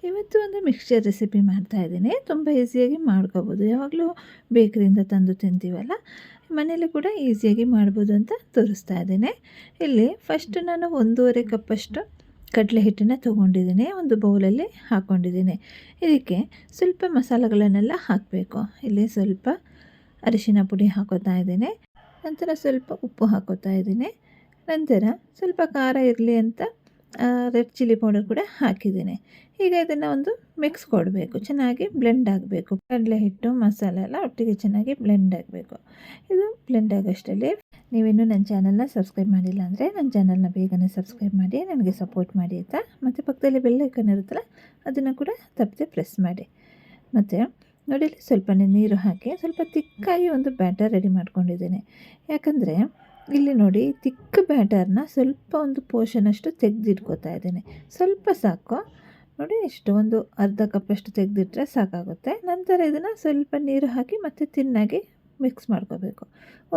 ಇವತ್ತು ಒಂದು mixture recipe ಮಾಡ್ತಾಯಿದ್ದೀನಿ. ತುಂಬ ಈಸಿಯಾಗಿ ಮಾಡ್ಕೋಬೋದು. ಯಾವಾಗಲೂ ಬೇಕರಿಯಿಂದ ತಂದು ತಿಂತೀವಲ್ಲ, ಮನೇಲಿ ಕೂಡ ಈಸಿಯಾಗಿ ಮಾಡ್ಬೋದು ಅಂತ ತೋರಿಸ್ತಾ ಇದ್ದೀನಿ. ಇಲ್ಲಿ ಫಸ್ಟ್ ನಾನು 1.5 ಕಪ್ಪಷ್ಟು ಕಡಲೆ ಹಿಟ್ಟನ್ನು ತೊಗೊಂಡಿದ್ದೀನಿ. ಒಂದು ಬೌಲಲ್ಲಿ ಹಾಕ್ಕೊಂಡಿದ್ದೀನಿ. ಇದಕ್ಕೆ ಸ್ವಲ್ಪ ಮಸಾಲೆಗಳನ್ನೆಲ್ಲ ಹಾಕಬೇಕು. ಇಲ್ಲಿ ಸ್ವಲ್ಪ ಅರಿಶಿನ ಪುಡಿ ಹಾಕೋತಾ ಇದ್ದೀನಿ. ನಂತರ ಸ್ವಲ್ಪ ಉಪ್ಪು ಹಾಕೋತಾ ಇದ್ದೀನಿ. ನಂತರ ಸ್ವಲ್ಪ ಖಾರ ಇರಲಿ ಅಂತ ರೆಡ್ ಚಿಲ್ಲಿ ಪೌಡರ್ ಕೂಡ ಹಾಕಿದ್ದೀನಿ. ಈಗ ಇದನ್ನು ಒಂದು ಮಿಕ್ಸ್ ಕೊಡಬೇಕು, ಚೆನ್ನಾಗಿ ಬ್ಲೆಂಡ್ ಆಗಬೇಕು. ಕಡಲೆ ಹಿಟ್ಟು ಮಸಾಲೆ ಎಲ್ಲ ಒಟ್ಟಿಗೆ ಚೆನ್ನಾಗಿ ಬ್ಲೆಂಡ್ ಆಗಬೇಕು. ಇದು ಬ್ಲೆಂಡ್ ಆಗೋಷ್ಟರಲ್ಲಿ ನೀವಿನ್ನೂ ನನ್ನ ಚಾನಲ್ನ ಸಬ್ಸ್ಕ್ರೈಬ್ ಮಾಡಿಲ್ಲ ಅಂದರೆ ನನ್ನ ಚಾನಲ್ನ ಬೇಗನೆ ಸಬ್ಸ್ಕ್ರೈಬ್ ಮಾಡಿ ನನಗೆ ಸಪೋರ್ಟ್ ಮಾಡಿ ಆಯಿತಾ. ಮತ್ತು ಪಕ್ಕದಲ್ಲಿ ಬೆಲ್ ಐಕಾನ್ ಇರುತ್ತಲ್ಲ, ಅದನ್ನು ಕೂಡ ತಪ್ಪದೆ ಪ್ರೆಸ್ ಮಾಡಿ. ಮತ್ತು ನೋಡಿ, ಸ್ವಲ್ಪ ನೀರು ಹಾಕಿ ಸ್ವಲ್ಪ ತಿಕ್ಕಾಗಿ ಒಂದು ಬ್ಯಾಟರ್ ರೆಡಿ ಮಾಡ್ಕೊಂಡಿದ್ದೀನಿ. ಯಾಕಂದರೆ ಇಲ್ಲಿ ನೋಡಿ, ತಿಕ್ಕ ಬ್ಯಾಟರ್ನ ಸ್ವಲ್ಪ ಒಂದು ಪೋರ್ಷನಷ್ಟು ತೆಗೆದಿಟ್ಕೋತಾ ಇದ್ದೀನಿ. ಸ್ವಲ್ಪ ಸಾಕು ನೋಡಿ, ಇಷ್ಟು ಒಂದು ಅರ್ಧ ಕಪ್ಪಷ್ಟು ತೆಗೆದಿಟ್ರೆ ಸಾಕಾಗುತ್ತೆ. ನಂತರ ಇದನ್ನು ಸ್ವಲ್ಪ ನೀರು ಹಾಕಿ ಮತ್ತು ತಿನ್ನಾಗಿ ಮಿಕ್ಸ್ ಮಾಡ್ಕೋಬೇಕು.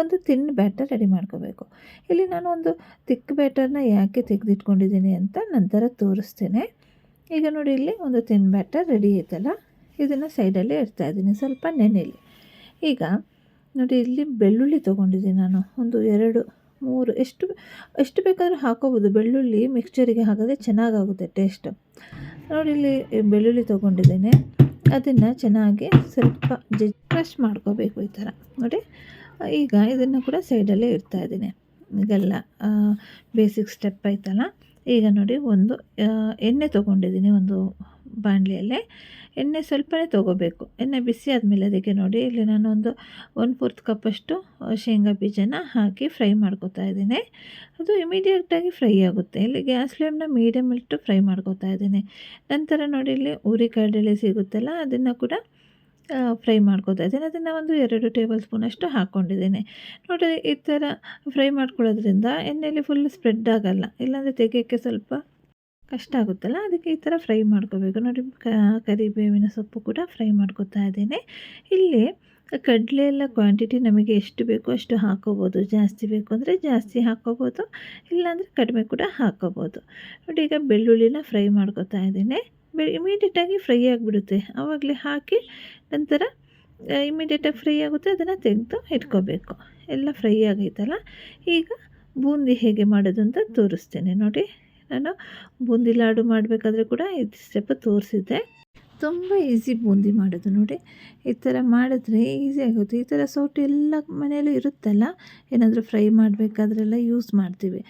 ಒಂದು ತಿನ್ ಬ್ಯಾಟರ್ ರೆಡಿ ಮಾಡ್ಕೋಬೇಕು. ಇಲ್ಲಿ ನಾನು ಒಂದು ತಿಕ್ಕ ಬ್ಯಾಟರ್ನ ಯಾಕೆ ತೆಗೆದಿಟ್ಕೊಂಡಿದ್ದೀನಿ ಅಂತ ನಂತರ ತೋರಿಸ್ತೇನೆ. ಈಗ ನೋಡಿ, ಇಲ್ಲಿ ಒಂದು ತಿನ್ ಬ್ಯಾಟರ್ ರೆಡಿ ಐತಲ್ಲ, ಇದನ್ನು ಸೈಡಲ್ಲಿ ಇಡ್ತಾಯಿದ್ದೀನಿ, ಸ್ವಲ್ಪ ನೆನೆಲಿ. ಈಗ ನೋಡಿ, ಇಲ್ಲಿ ಬೆಳ್ಳುಳ್ಳಿ ತೊಗೊಂಡಿದ್ದೀನಿ ನಾನು. ಒಂದು 2, 3 ಎಷ್ಟು ಬೇಕಾದರೂ ಹಾಕೋಬೋದು. ಬೆಳ್ಳುಳ್ಳಿ ಮಿಕ್ಸ್ಚರಿಗೆ ಹಾಕಿದ್ರೆ ಚೆನ್ನಾಗಾಗುತ್ತೆ ಟೇಸ್ಟ್. ನೋಡಿ, ಇಲ್ಲಿ ಬೆಳ್ಳುಳ್ಳಿ ತೊಗೊಂಡಿದ್ದೀನಿ. ಅದನ್ನು ಚೆನ್ನಾಗಿ ಸ್ವಲ್ಪ ಕ್ರಷ್ ಮಾಡ್ಕೋಬೇಕು ಈ ಥರ ನೋಡಿ. ಈಗ ಇದನ್ನು ಕೂಡ ಸೈಡಲ್ಲೇ ಇಡ್ತಾಯಿದ್ದೀನಿ. ಈಗೆಲ್ಲ ಬೇಸಿಕ್ ಸ್ಟೆಪ್ ಆಯ್ತಲ್ಲ. ಈಗ ನೋಡಿ, ಒಂದು ಎಣ್ಣೆ ತೊಗೊಂಡಿದ್ದೀನಿ. ಒಂದು ಬಾಣಲಿಯಲ್ಲೇ ಎಣ್ಣೆ ಸ್ವಲ್ಪನೇ ತೊಗೋಬೇಕು. ಎಣ್ಣೆ ಬಿಸಿ ಆದಮೇಲೆ ಅದಕ್ಕೆ ನೋಡಿ, ಇಲ್ಲಿ ನಾನು ಒಂದು 1/4 ಕಪ್ಪಷ್ಟು ಶೇಂಗಾ ಬೀಜನ ಹಾಕಿ ಫ್ರೈ ಮಾಡ್ಕೊತಾ ಇದ್ದೀನಿ. ಅದು ಇಮಿಡಿಯೇಟಾಗಿ ಫ್ರೈ ಆಗುತ್ತೆ. ಇಲ್ಲಿ ಗ್ಯಾಸ್ ಫ್ಲೇಮ್ನ ಮೀಡಿಯಮ್ ಇಟ್ಟು ಫ್ರೈ ಮಾಡ್ಕೊತಾ ಇದ್ದೀನಿ. ನಂತರ ನೋಡಿ, ಇಲ್ಲಿ ಹುರಿಗಡಲೆ ಸಿಗುತ್ತಲ್ಲ, ಅದನ್ನು ಕೂಡ ಫ್ರೈ ಮಾಡ್ಕೊತಾ ಇದ್ದೀನಿ. ಅದನ್ನು ಒಂದು 2 ಟೇಬಲ್ ಸ್ಪೂನಷ್ಟು ಹಾಕ್ಕೊಂಡಿದ್ದೀನಿ. ನೋಡಿ, ಈ ಥರ ಫ್ರೈ ಮಾಡ್ಕೊಳ್ಳೋದ್ರಿಂದ ಎಣ್ಣೆಯಲ್ಲಿ ಫುಲ್ ಸ್ಪ್ರೆಡ್ ಆಗೋಲ್ಲ, ಇಲ್ಲಾಂದರೆ ತೆಗೆಯೋಕ್ಕೆ ಸ್ವಲ್ಪ ಕಷ್ಟ ಆಗುತ್ತಲ್ಲ. ಅದಕ್ಕೆ ಈ ಥರ ಫ್ರೈ ಮಾಡ್ಕೋಬೇಕು. ನೋಡಿ, ಕರಿಬೇವಿನ ಸೊಪ್ಪು ಕೂಡ ಫ್ರೈ ಮಾಡ್ಕೊತಾ ಇದ್ದೀನಿ. ಇಲ್ಲಿ ಕಡಲೆ ಎಲ್ಲ ಕ್ವಾಂಟಿಟಿ ನಮಗೆ ಎಷ್ಟು ಬೇಕೋ ಅಷ್ಟು ಹಾಕೋಬೋದು. ಜಾಸ್ತಿ ಬೇಕು ಅಂದರೆ ಜಾಸ್ತಿ ಹಾಕೋಬೋದು, ಇಲ್ಲಾಂದರೆ ಕಡಿಮೆ ಕೂಡ ಹಾಕೋಬೋದು. ನೋಡಿ, ಈಗ ಬೆಳ್ಳುಳ್ಳಿನ ಫ್ರೈ ಮಾಡ್ಕೊತಾ ಇದ್ದೀನಿ. ಇಮಿಡಿಯೇಟಾಗಿ ಫ್ರೈ ಆಗಿಬಿಡುತ್ತೆ. ಆವಾಗಲೇ ಹಾಕಿ ನಂತರ ಇಮಿಡಿಯೇಟಾಗಿ ಫ್ರೈ ಆಗುತ್ತೆ. ಅದನ್ನು ತೆಗೆದು ಇಟ್ಕೋಬೇಕು. ಎಲ್ಲ ಫ್ರೈ ಆಗೈತಲ್ಲ. ಈಗ ಬೂಂದಿ ಹೇಗೆ ಮಾಡೋದು ಅಂತ ತೋರಿಸ್ತೇನೆ ನೋಡಿ. ನಾನು ಬೂಂದಿ ಲಾಡು ಮಾಡಬೇಕಾದ್ರೆ ಕೂಡ ಇದು ಸ್ಟೆಪ್ ತೋರಿಸಿದ್ದೆ. ತುಂಬ ಈಸಿ ಬೂಂದಿ ಮಾಡೋದು ನೋಡಿ. ಈ ಥರ ಮಾಡಿದ್ರೆ ಈಸಿ ಆಗುತ್ತೆ. ಈ ಥರ ಸೌಟು ಎಲ್ಲ ಮನೆಯಲ್ಲೂ ಇರುತ್ತಲ್ಲ, ಏನಾದರೂ ಫ್ರೈ ಮಾಡಬೇಕಾದ್ರೆಲ್ಲ ಯೂಸ್ ಮಾಡ್ತೀವಿ.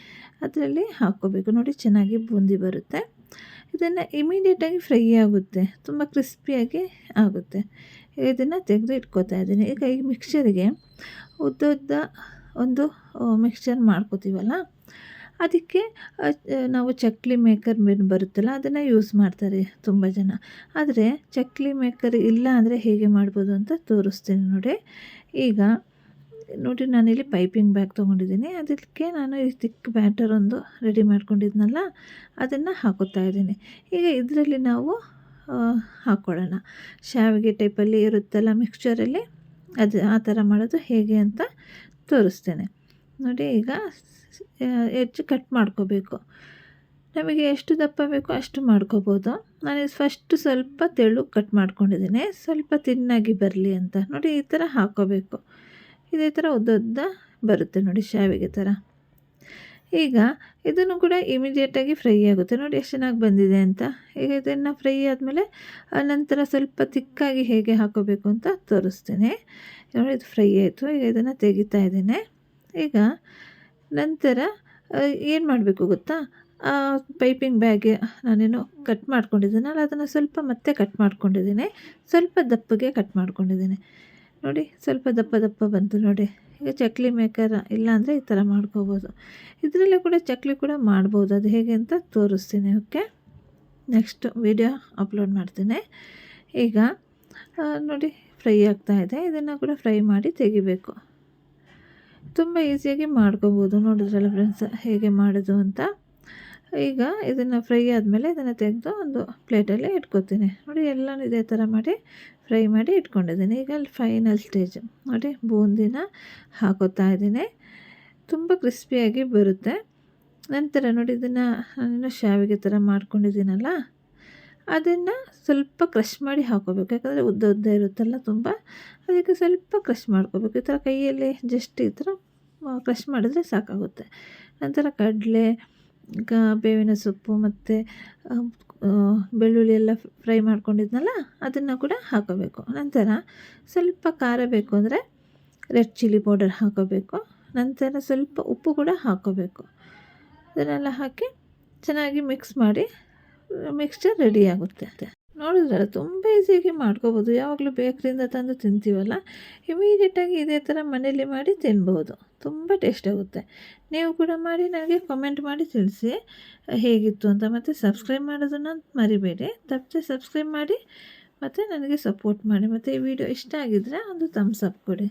ಅದರಲ್ಲಿ ಹಾಕ್ಕೋಬೇಕು ನೋಡಿ, ಚೆನ್ನಾಗಿ ಬೂಂದಿ ಬರುತ್ತೆ. ಇದನ್ನು ಇಮಿಡಿಯೇಟಾಗಿ ಫ್ರೈ ಆಗುತ್ತೆ, ತುಂಬ ಕ್ರಿಸ್ಪಿಯಾಗಿ ಆಗುತ್ತೆ. ಇದನ್ನು ತೆಗೆದು ಇಟ್ಕೋತಾ ಇದ್ದೀನಿ. ಈಗ ಈ ಮಿಕ್ಸ್ಚರಿಗೆ ಉದ್ದ ಒಂದು ಮಿಕ್ಸ್ಚರ್ ಮಾಡ್ಕೋತೀವಲ್ಲ, ಅದಕ್ಕೆ ನಾವು ಚಕ್ಲಿ ಮೇಕರ್ ಬರುತ್ತಲ್ಲ, ಅದನ್ನು ಯೂಸ್ ಮಾಡ್ತಾರೆ ತುಂಬ ಜನ. ಆದರೆ ಚಕ್ಲಿ ಮೇಕರ್ ಇಲ್ಲ ಅಂದರೆ ಹೇಗೆ ಮಾಡ್ಬೋದು ಅಂತ ತೋರಿಸ್ತೀನಿ ನೋಡಿ. ಈಗ ನೋಡಿ, ನಾನಿಲ್ಲಿ ಪೈಪಿಂಗ್ ಬ್ಯಾಗ್ ತೊಗೊಂಡಿದ್ದೀನಿ. ಅದಕ್ಕೆ ನಾನು ಈ ತಿಕ್ ಬ್ಯಾಟರ್ ಒಂದು ರೆಡಿ ಮಾಡ್ಕೊಂಡಿದ್ನಲ್ಲ, ಅದನ್ನು ಹಾಕೋತಾ ಇದ್ದೀನಿ. ಈಗ ಇದರಲ್ಲಿ ನಾವು ಹಾಕ್ಕೊಳ್ಳೋಣ. ಶಾವಿಗೆ ಟೈಪಲ್ಲಿ ಇರುತ್ತಲ್ಲ ಮಿಕ್ಸ್ಚರಲ್ಲಿ, ಅದು ಆ ಥರ ಮಾಡೋದು ಹೇಗೆ ಅಂತ ತೋರಿಸ್ತೇನೆ ನೋಡಿ. ಈಗ ಹೆಚ್ಚು ಕಟ್ ಮಾಡ್ಕೋಬೇಕು. ನಮಗೆ ಎಷ್ಟು ದಪ್ಪ ಬೇಕೋ ಅಷ್ಟು ಮಾಡ್ಕೋಬೋದು. ನಾನು ಫಸ್ಟ್ ಸ್ವಲ್ಪ ತೆಳು ಕಟ್ ಮಾಡ್ಕೊಂಡಿದ್ದೀನಿ, ಸ್ವಲ್ಪ ತಿನ್ನಾಗಿ ಬರಲಿ ಅಂತ. ನೋಡಿ, ಈ ಥರ ಹಾಕ್ಕೋಬೇಕು. ಇದೇ ಥರ ಉದ್ದ ಬರುತ್ತೆ ನೋಡಿ, ಶಾವಿಗೆ ಥರ. ಈಗ ಇದನ್ನು ಕೂಡ ಇಮಿಡಿಯೇಟಾಗಿ ಫ್ರೈ ಆಗುತ್ತೆ. ನೋಡಿ ಎಷ್ಟು ಚೆನ್ನಾಗಿ ಬಂದಿದೆ ಅಂತ. ಈಗ ಇದನ್ನು ಫ್ರೈ ಆದಮೇಲೆ ನಂತರ ಸ್ವಲ್ಪ ತಿಕ್ಕಾಗಿ ಹೇಗೆ ಹಾಕೋಬೇಕು ಅಂತ ತೋರಿಸ್ತೀನಿ ನೋಡಿ. ಇದು ಫ್ರೈ ಆಯಿತು. ಈಗ ಇದನ್ನು ತೆಗಿತಾ ಇದ್ದೀನಿ. ಈಗ ನಂತರ ಏನು ಮಾಡಬೇಕು ಗೊತ್ತಾ, ಪೈಪಿಂಗ್ ಬ್ಯಾಗೆ ನಾನೇನು ಕಟ್ ಮಾಡ್ಕೊಂಡಿದ್ದೀನಲ್ಲ, ಅದನ್ನು ಸ್ವಲ್ಪ ಮತ್ತೆ ಕಟ್ ಮಾಡ್ಕೊಂಡಿದ್ದೀನಿ. ಸ್ವಲ್ಪ ದಪ್ಪಗೆ ಕಟ್ ಮಾಡ್ಕೊಂಡಿದ್ದೀನಿ ನೋಡಿ. ಸ್ವಲ್ಪ ದಪ್ಪ ಬಂತು ನೋಡಿ. ಈಗ ಚಕ್ಲಿ ಮೇಕರ್ ಇಲ್ಲ ಅಂದರೆ ಈ ಥರ ಮಾಡ್ಕೋಬೋದು. ಇದರಲ್ಲೇ ಕೂಡ ಚಕ್ಲಿ ಕೂಡ ಮಾಡ್ಬೋದು. ಅದು ಹೇಗೆ ಅಂತ ತೋರಿಸ್ತೀನಿ. ಓಕೆ, ನೆಕ್ಸ್ಟ್ ವಿಡಿಯೋ ಅಪ್ಲೋಡ್ ಮಾಡ್ತೀನಿ. ಈಗ ನೋಡಿ, ಫ್ರೈ ಆಗ್ತಾಯಿದೆ. ಇದನ್ನು ಕೂಡ ಫ್ರೈ ಮಾಡಿ ತೆಗಿಬೇಕು. ತುಂಬ ಈಸಿಯಾಗಿ ಮಾಡ್ಕೋಬೋದು. ನೋಡಿದ್ರಲ್ಲ ಫ್ರೆಂಡ್ಸ್ ಹೇಗೆ ಮಾಡೋದು ಅಂತ. ಈಗ ಇದನ್ನು ಫ್ರೈ ಆದಮೇಲೆ ಇದನ್ನು ತೆಗೆದು ಒಂದು ಪ್ಲೇಟಲ್ಲಿ ಇಟ್ಕೊತೀನಿ ನೋಡಿ. ಎಲ್ಲನೂ ಇದೇ ಥರ ಮಾಡಿ ಫ್ರೈ ಮಾಡಿ ಇಟ್ಕೊಂಡಿದ್ದೀನಿ. ಈಗ ಅಲ್ಲಿ ಫೈನಲ್ ಸ್ಟೇಜ್ ನೋಡಿ, ಬೂಂದಿನ ಹಾಕೋತಾ ಇದ್ದೀನಿ. ತುಂಬ ಕ್ರಿಸ್ಪಿಯಾಗಿ ಬರುತ್ತೆ. ನಂತರ ನೋಡಿ, ಇದನ್ನು ನಾನು ಶಾವಿಗೆ ಥರ ಮಾಡ್ಕೊಂಡಿದ್ದೀನಲ್ಲ, ಅದನ್ನು ಸ್ವಲ್ಪ ಕ್ರಷ್ ಮಾಡಿ ಹಾಕ್ಕೋಬೇಕು. ಯಾಕಂದರೆ ಉದ್ದ ಉದ್ದ ಇರುತ್ತಲ್ಲ ತುಂಬ, ಅದಕ್ಕೆ ಸ್ವಲ್ಪ ಕ್ರಷ್ ಮಾಡ್ಕೋಬೇಕು. ಈ ಥರ ಕೈಯಲ್ಲಿ ಜಸ್ಟ್ ಈ ಥರ ಕ್ರಷ್ ಮಾಡಿದ್ರೆ ಸಾಕಾಗುತ್ತೆ. ನಂತರ ಕಡಲೆ, ಬೇವಿನ ಸೊಪ್ಪು ಮತ್ತು ಬೆಳ್ಳುಳ್ಳಿ ಎಲ್ಲ ಫ್ರೈ ಮಾಡ್ಕೊಂಡಿದ್ನಲ್ಲ ಅದನ್ನು ಕೂಡ ಹಾಕೋಬೇಕು. ನಂತರ ಸ್ವಲ್ಪ ಖಾರ ಬೇಕು ಅಂದರೆ ರೆಡ್ ಚಿಲ್ಲಿ ಪೌಡರ್ ಹಾಕೋಬೇಕು. ನಂತರ ಸ್ವಲ್ಪ ಉಪ್ಪು ಕೂಡ ಹಾಕೋಬೇಕು. ಅದನ್ನೆಲ್ಲ ಹಾಕಿ ಚೆನ್ನಾಗಿ ಮಿಕ್ಸ್ ಮಾಡಿ ಮಿಕ್ಸ್ಚರ್ ರೆಡಿ ಆಗುತ್ತೆ. ನೋಡಿದ್ರಲ್ಲ, ತುಂಬ ಈಸಿಯಾಗಿ ಮಾಡ್ಕೋಬೋದು. ಯಾವಾಗಲೂ ಬೇಕ್ರಿಯಿಂದ ತಂದು ತಿಂತೀವಲ್ಲ, ಇಮಿಡಿಯೇಟಾಗಿ ಇದೇ ಥರ ಮನೇಲಿ ಮಾಡಿ ತಿನ್ಬೋದು. ತುಂಬ ಟೇಸ್ಟ್ ಆಗುತ್ತೆ. ನೀವು ಕೂಡ ಮಾಡಿ ನನಗೆ ಕಾಮೆಂಟ್ ಮಾಡಿ ತಿಳಿಸಿ ಹೇಗಿತ್ತು ಅಂತ. ಮತ್ತು ಸಬ್ಸ್ಕ್ರೈಬ್ ಮಾಡೋದನ್ನು ಮರಿಬೇಡಿ. ತಪ್ಪದೆ ಸಬ್ಸ್ಕ್ರೈಬ್ ಮಾಡಿ ಮತ್ತು ನನಗೆ ಸಪೋರ್ಟ್ ಮಾಡಿ. ಮತ್ತು ಈ ವಿಡಿಯೋ ಇಷ್ಟ ಆಗಿದ್ದರೆ ಒಂದು ಥಮ್ಸ್ ಅಪ್ ಕೊಡಿ.